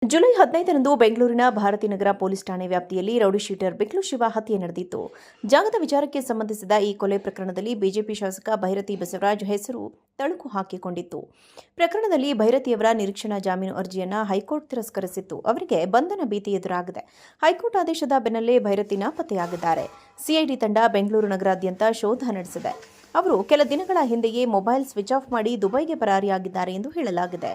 July 15ರಂದು ಬೆಂಗಳೂರಿನ Bharathi Nagar police ಠಾಣೆ ವ್ಯಾಪ್ತಿಯಲ್ಲಿ ರೌಡಿ ಶೀಟರ್ ಬಿಕ್ಲು ಶಿವ ಹತ್ಯೆ ನಡೆದಿತ್ತು. ಜಾಗದ ವಿಚಾರಕ್ಕೆ ಸಂಬಂಧಿಸಿದ ಈ ಕೊಲೆ ಪ್ರಕರಣದಲ್ಲಿ ಬಿಜೆಪಿ ಶಾಸಕ ಭೈರತಿ ಬಸವರಾಜ್ ಹೆಸರು ತಳುಕು ಹಾಕಿಕೊಂಡಿತ್ತು. ಪ್ರಕರಣದಲ್ಲಿ ಭೈರತಿಯವರ ನಿರೀಕ್ಷಣಾ ಜಾಮೀನು ಅರ್ಜಿಯನ್ನು ಹೈಕೋರ್ಟ್ ತಿರಸ್ಕರಿಸಿತ್ತು. ಅವರಿಗೆ ಬಂಧನ ಭೀತಿ ಎದುರಾಗಿದೆ. ಹೈಕೋರ್ಟ್ ಆದೇಶದ ಬೆನ್ನಲ್ಲೇ ಭೈರತಿ ನಾಪತ್ತೆಯಾಗಿದ್ದಾರೆ. ಸಿಐಡಿ ತಂಡ ಬೆಂಗಳೂರು ನಗರಾದ್ಯಂತ ಶೋಧ ನಡೆಸಿದೆ. ಅವರು ಕೆಲ ದಿನಗಳ ಹಿಂದೆಯೇ ಮೊಬೈಲ್ ಸ್ವಿಚ್ ಆಫ್ ಮಾಡಿ ದುಬೈಗೆ ಪರಾರಿಯಾಗಿದ್ದಾರೆ ಎಂದು ಹೇಳಲಾಗಿದೆ.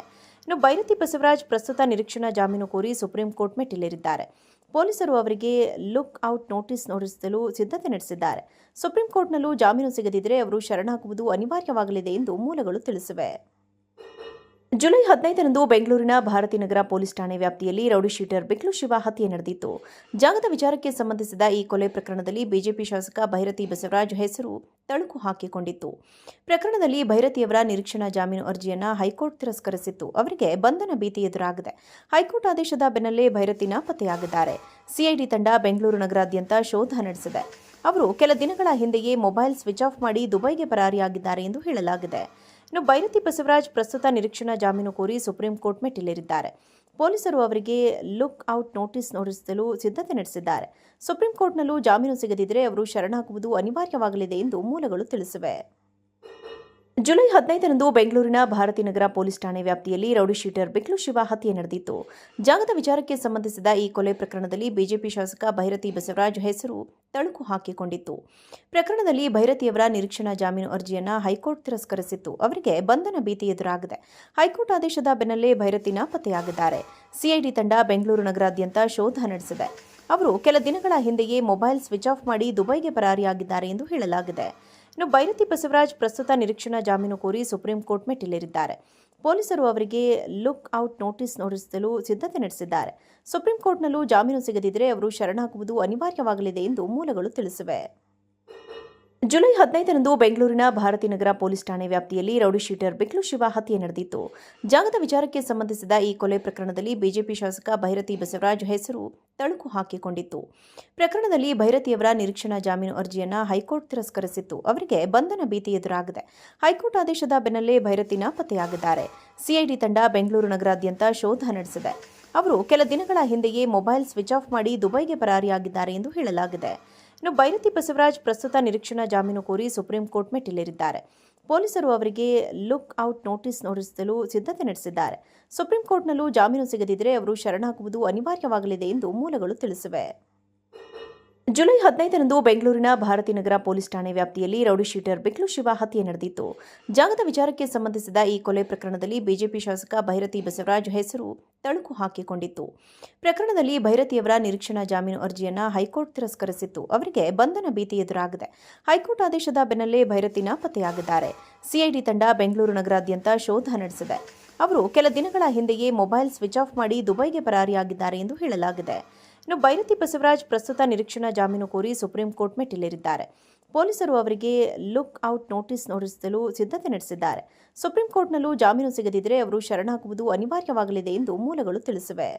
ಇನ್ನು ಭೈರತಿ ಬಸವರಾಜ್ ಪ್ರಸ್ತುತ ನಿರೀಕ್ಷಣಾ ಜಾಮೀನು ಕೋರಿ ಸುಪ್ರೀಂ ಕೋರ್ಟ್ ಮೆಟ್ಟಿಲೇರಿದ್ದಾರೆ. ಪೊಲೀಸರು ಅವರಿಗೆ ಲುಕ್ ಔಟ್ ನೋಟಿಸ್ ಹೊರಡಿಸಲು ಸಿದ್ಧತೆ ನಡೆಸಿದ್ದಾರೆ. ಸುಪ್ರೀಂ ಕೋರ್ಟ್ನಲ್ಲೂ ಜಾಮೀನು ಸಿಗದಿದ್ದರೆ ಅವರು ಶರಣಾಗುವುದು ಅನಿವಾರ್ಯವಾಗಲಿದೆ ಎಂದು ಮೂಲಗಳು ತಿಳಿಸಿವೆ. ಜುಲೈ 15ರಂದು ಬೆಂಗಳೂರಿನ ಭಾರತೀನಗರ ಪೊಲೀಸ್ ಠಾಣೆ ವ್ಯಾಪ್ತಿಯಲ್ಲಿ ರೌಡಿ ಶೀಟರ್ ಬಿಕ್ಲು ಶಿವ ಹತ್ಯೆ ನಡೆದಿತ್ತು. ಜಾಗದ ವಿಚಾರಕ್ಕೆ ಸಂಬಂಧಿಸಿದ ಈ ಕೊಲೆ ಪ್ರಕರಣದಲ್ಲಿ ಬಿಜೆಪಿ ಶಾಸಕ ಭೈರತಿ ಬಸವರಾಜ್ ಹೆಸರು ತಳುಕು ಹಾಕಿಕೊಂಡಿತ್ತು. ಪ್ರಕರಣದಲ್ಲಿ ಭೈರತಿಯವರ ನಿರೀಕ್ಷಣಾ ಜಾಮೀನು ಅರ್ಜಿಯನ್ನು ಹೈಕೋರ್ಟ್ ತಿರಸ್ಕರಿಸಿತ್ತು. ಅವರಿಗೆ ಬಂಧನ ಭೀತಿ ಎದುರಾಗಿದೆ. ಹೈಕೋರ್ಟ್ ಆದೇಶದ ಬೆನ್ನಲ್ಲೇ ಭೈರತಿ ನಾಪತ್ತೆಯಾಗಿದ್ದಾರೆ. ಸಿಐಡಿ ತಂಡ ಬೆಂಗಳೂರು ನಗರಾದ್ಯಂತ ಶೋಧ ನಡೆಸಿದೆ. ಅವರು ಕೆಲ ದಿನಗಳ ಹಿಂದೆಯೇ ಮೊಬೈಲ್ ಸ್ವಿಚ್ ಆಫ್ ಮಾಡಿ ದುಬೈಗೆ ಪರಾರಿಯಾಗಿದ್ದಾರೆ ಎಂದು ಹೇಳಲಾಗಿದೆ. ಇನ್ನು ಭೈರತಿ ಬಸವರಾಜ್ ಪ್ರಸ್ತುತ ನಿರೀಕ್ಷಣಾ ಜಾಮೀನು ಕೋರಿ ಸುಪ್ರೀಂ ಕೋರ್ಟ್ ಮೆಟ್ಟಿಲೇರಿದ್ದಾರೆ. ಪೊಲೀಸರು ಅವರಿಗೆ ಲುಕ್ ಔಟ್ ನೋಟಿಸ್ ಹೊರಡಿಸಲು ಸಿದ್ಧತೆ ನಡೆಸಿದ್ದಾರೆ. ಸುಪ್ರೀಂ ಕೋರ್ಟ್ನಲ್ಲೂ ಜಾಮೀನು ಸಿಗದಿದ್ದರೆ ಅವರು ಶರಣಾಗುವುದು ಅನಿವಾರ್ಯವಾಗಲಿದೆ ಎಂದು ಮೂಲಗಳು ತಿಳಿಸಿವೆ. ಜುಲೈ 15ರಂದು ಬೆಂಗಳೂರಿನ ಭಾರತೀನಗರ ಪೊಲೀಸ್ ಠಾಣೆ ವ್ಯಾಪ್ತಿಯಲ್ಲಿ ರೌಡಿ ಶೀಟರ್ ಬಿಕ್ಲು ಶಿವ ಹತ್ಯೆ ನಡೆದಿತ್ತು. ಜಾಗದ ವಿಚಾರಕ್ಕೆ ಸಂಬಂಧಿಸಿದ ಈ ಕೊಲೆ ಪ್ರಕರಣದಲ್ಲಿ ಬಿಜೆಪಿ ಶಾಸಕ ಭೈರತಿ ಬಸವರಾಜ್ ಹೆಸರು ತಳುಕು ಹಾಕಿಕೊಂಡಿತ್ತು. ಪ್ರಕರಣದಲ್ಲಿ ಭೈರತಿಯವರ ನಿರೀಕ್ಷಣಾ ಜಾಮೀನು ಅರ್ಜಿಯನ್ನು ಹೈಕೋರ್ಟ್ ತಿರಸ್ಕರಿಸಿತ್ತು. ಅವರಿಗೆ ಬಂಧನ ಭೀತಿ ಎದುರಾಗಿದೆ. ಹೈಕೋರ್ಟ್ ಆದೇಶದ ಬೆನ್ನಲ್ಲೇ ಭೈರತಿ ನಾಪತ್ತೆಯಾಗಿದ್ದಾರೆ. ಸಿಐಡಿ ತಂಡ ಬೆಂಗಳೂರು ನಗರಾದ್ಯಂತ ಶೋಧ ನಡೆಸಿದೆ. ಅವರು ಕೆಲ ದಿನಗಳ ಹಿಂದೆಯೇ ಮೊಬೈಲ್ ಸ್ವಿಚ್ ಆಫ್ ಮಾಡಿ ದುಬೈಗೆ ಪರಾರಿಯಾಗಿದ್ದಾರೆ ಎಂದು ಹೇಳಲಾಗಿದೆ. ಇನ್ನು ಭೈರತಿ ಬಸವರಾಜ್ ಪ್ರಸ್ತುತ ನಿರೀಕ್ಷಣಾ ಜಾಮೀನು ಕೋರಿ ಸುಪ್ರೀಂ ಕೋರ್ಟ್ ಮೆಟ್ಟಿಲೇರಿದ್ದಾರೆ. ಪೊಲೀಸರು ಅವರಿಗೆ ಲುಕ್ ಔಟ್ ನೋಟಿಸ್ ಹೊರಡಿಸಲು ಸಿದ್ಧತೆ ನಡೆಸಿದ್ದಾರೆ. ಸುಪ್ರೀಂ ಕೋರ್ಟ್ನಲ್ಲೂ ಜಾಮೀನು ಸಿಗದಿದ್ದರೆ ಅವರು ಶರಣಾಗುವುದು ಅನಿವಾರ್ಯವಾಗಲಿದೆ ಎಂದು ಮೂಲಗಳು ತಿಳಿಸಿವೆ. ಜುಲೈ 15ರಂದು ಬೆಂಗಳೂರಿನ ಭಾರತೀನಗರ ಪೊಲೀಸ್ ಠಾಣೆ ವ್ಯಾಪ್ತಿಯಲ್ಲಿ ರೌಡಿ ಶೀಟರ್ ಬಿಕ್ಲು ಶಿವ ಹತ್ಯೆ ನಡೆದಿತ್ತು. ಜಾಗದ ವಿಚಾರಕ್ಕೆ ಸಂಬಂಧಿಸಿದ ಈ ಕೊಲೆ ಪ್ರಕರಣದಲ್ಲಿ ಬಿಜೆಪಿ ಶಾಸಕ ಭೈರತಿ ಬಸವರಾಜ್ ಹೆಸರು ತಳುಕು ಹಾಕಿಕೊಂಡಿತ್ತು. ಪ್ರಕರಣದಲ್ಲಿ ಭೈರತಿಯವರ ನಿರೀಕ್ಷಣಾ ಜಾಮೀನು ಅರ್ಜಿಯನ್ನು ಹೈಕೋರ್ಟ್ ತಿರಸ್ಕರಿಸಿತ್ತು. ಅವರಿಗೆ ಬಂಧನ ಭೀತಿ ಎದುರಾಗಿದೆ. ಹೈಕೋರ್ಟ್ ಆದೇಶದ ಬೆನ್ನಲ್ಲೇ ಭೈರತಿ ನಾಪತ್ತೆಯಾಗಿದ್ದಾರೆ. ಸಿಐಡಿ ತಂಡ ಬೆಂಗಳೂರು ನಗರಾದ್ಯಂತ ಶೋಧ ನಡೆಸಿದೆ. ಅವರು ಕೆಲ ದಿನಗಳ ಹಿಂದೆಯೇ ಮೊಬೈಲ್ ಸ್ವಿಚ್ ಆಫ್ ಮಾಡಿ ದುಬೈಗೆ ಪರಾರಿಯಾಗಿದ್ದಾರೆ ಎಂದು ಹೇಳಲಾಗಿದೆ. ಇನ್ನು ಭೈರತಿ ಬಸವರಾಜ್ ಪ್ರಸ್ತುತ ನಿರೀಕ್ಷಣಾ ಜಾಮೀನು ಕೋರಿ ಸುಪ್ರೀಂ ಕೋರ್ಟ್ ಮೆಟ್ಟಿಲೇರಿದ್ದಾರೆ. ಪೊಲೀಸರು ಅವರಿಗೆ ಲುಕ್ ಔಟ್ ನೋಟಿಸ್ ಹೊರಡಿಸಲು ಸಿದ್ಧತೆ ನಡೆಸಿದ್ದಾರೆ. ಸುಪ್ರೀಂ ಕೋರ್ಟ್ನಲ್ಲೂ ಜಾಮೀನು ಸಿಗದಿದ್ದರೆ ಅವರು ಶರಣಾಗುವುದು ಅನಿವಾರ್ಯವಾಗಲಿದೆ ಎಂದು ಮೂಲಗಳು ತಿಳಿಸಿವೆ. ಜುಲೈ 15ರಂದು ಬೆಂಗಳೂರಿನ ಭಾರತೀನಗರ ಪೊಲೀಸ್ ಠಾಣೆ ವ್ಯಾಪ್ತಿಯಲ್ಲಿ ರೌಡಿ ಶೀಟರ್ ಬಿಕ್ಲು ಶಿವ ಹತ್ಯೆ ನಡೆದಿತ್ತು. ಜಾಗದ ವಿಚಾರಕ್ಕೆ ಸಂಬಂಧಿಸಿದ ಈ ಕೊಲೆ ಪ್ರಕರಣದಲ್ಲಿ ಬಿಜೆಪಿ ಶಾಸಕ ಭೈರತಿ ಬಸವರಾಜ್ ಹೆಸರು ತಳುಕು ಹಾಕಿಕೊಂಡಿತ್ತು. ಪ್ರಕರಣದಲ್ಲಿ ಭೈರತಿಯವರ ನಿರೀಕ್ಷಣಾ ಜಾಮೀನು ಅರ್ಜಿಯನ್ನು ಹೈಕೋರ್ಟ್ ತಿರಸ್ಕರಿಸಿತ್ತು. ಅವರಿಗೆ ಬಂಧನ ಭೀತಿ ಎದುರಾಗಿದೆ. ಹೈಕೋರ್ಟ್ ಆದೇಶದ ಬೆನ್ನಲ್ಲೇ ಭೈರತಿ ನಾಪತ್ತೆಯಾಗಿದ್ದಾರೆ. ಸಿಐಡಿ ತಂಡ ಬೆಂಗಳೂರು ನಗರಾದ್ಯಂತ ಶೋಧ ನಡೆಸಿದೆ. ಅವರು ಕೆಲ ದಿನಗಳ ಹಿಂದೆಯೇ ಮೊಬೈಲ್ ಸ್ವಿಚ್ ಆಫ್ ಮಾಡಿ ದುಬೈಗೆ ಪರಾರಿಯಾಗಿದ್ದಾರೆ ಎಂದು ಹೇಳಲಾಗಿದೆ. ಇನ್ನು ಭೈರತಿ ಬಸವರಾಜ್ ಪ್ರಸ್ತುತ ನಿರೀಕ್ಷಣಾ ಜಾಮೀನು ಕೋರಿ ಸುಪ್ರೀಂ ಕೋರ್ಟ್ ಮೆಟ್ಟಿಲೇರಿದ್ದಾರೆ. ಪೊಲೀಸರು ಅವರಿಗೆ ಲುಕ್ ಔಟ್ ನೋಟಿಸ್ ಹೊರಡಿಸಲು ಸಿದ್ಧತೆ ನಡೆಸಿದ್ದಾರೆ. ಸುಪ್ರೀಂ ಕೋರ್ಟ್ನಲ್ಲೂ ಜಾಮೀನು ಸಿಗದಿದ್ದರೆ ಅವರು ಶರಣಾಗುವುದು ಅನಿವಾರ್ಯವಾಗಲಿದೆ ಎಂದು ಮೂಲಗಳು ತಿಳಿಸಿವೆ.